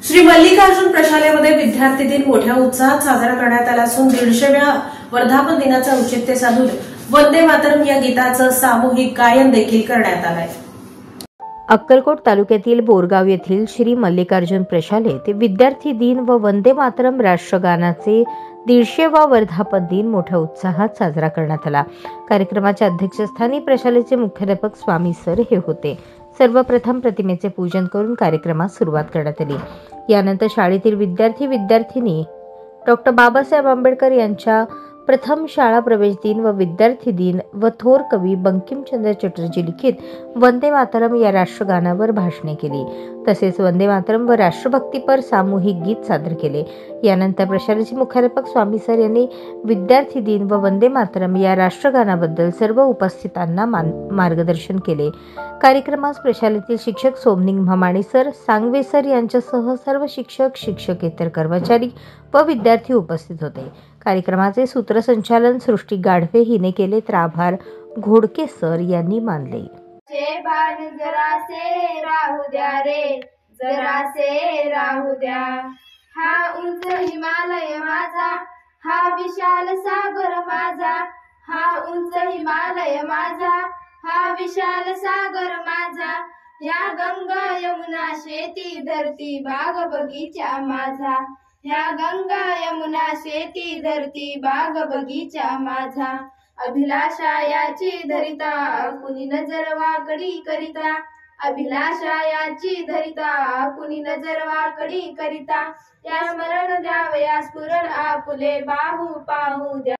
श्री मल्लिकार्जुन प्रशालेमध्ये विद्यार्थी दिन मोठ्या उत्साहात साजरा करण्यात आला असून 150व्या वर्धापन दिनाचं औचित्य साधून वंदे मातरम या गीताचं सामूहिक गायन देखील करण्यात आलंय। अक्कलकोट तालुक्यातील बोरगाव येथील श्री मल्लिकार्जुन प्रशालेत विद्यार्थी दिन व वंदे मातरम राष्ट्रगानाचे 150वा वर्धापन दिन मोठ्या उत्साहात साजरा करण्यात आला। कार्यक्रमाच्या अध्यक्षस्थानी प्रशालेचे मुख्याध्यापक स्वामी सर हे होते। सर्वप्रथम प्रतिमेचे पूजन करून कार्यक्रमास सुरुवात करण्यात आली। यानंतर शाळेतील विद्यार्थी-विद्यार्थिनी डॉक्टर बाबासाहेब आंबेडकर यांच्या प्रथम शाळा प्रवेश दिन व विद्यार्थी दिन व थोर कवी बंकिमचंद्र चटर्जी लिखित वंदे मातरम या राष्ट्रगानावर भाषणे केली। तसेच वंदे मातरम व राष्ट्रभक्तीपर सामूहिक गीत सादर केले। यानंतर प्रशालेचे मुख्याध्यापक स्वामी सर यांनी विद्यार्थी दिन व वंदे मातरम या राष्ट्रगानाबद्दल सर्व उपस्थितांना मार्गदर्शन केले। कार्यक्रमास प्रशालेतील शिक्षक सोमनिंग भमाणी सर, सांगवे सर यांच्यासह सर्व शिक्षक, शिक्षकेतर कर्मचारी व विद्यार्थी उपस्थित होते। कार्यक्रमाचे सूत्रसंचालन सृष्टी गाढवे हिने केले तर आभार घोडके सर यांनी मानले। जरासे राहू द्या रे, जरासे राहू द्या। हा उंच हिमालय माझा, हा विशाल सागर माझा, हा उंच हिमालय माझा, हा विशाल सागर माझा। या गंगा यमुना शेती धरती बाग बगीचा माझा, या गंगा यमुना शेती धरती बाग बगीचा माझा। अभिलाषा याची धरिता कुणी नजर वाकडी करिता, अभिलाषा याची धरिता कुणी नजर वाकडी करिता। या स्मरण द्यावया स्फुरण आपुले बाहू पाहू द्या।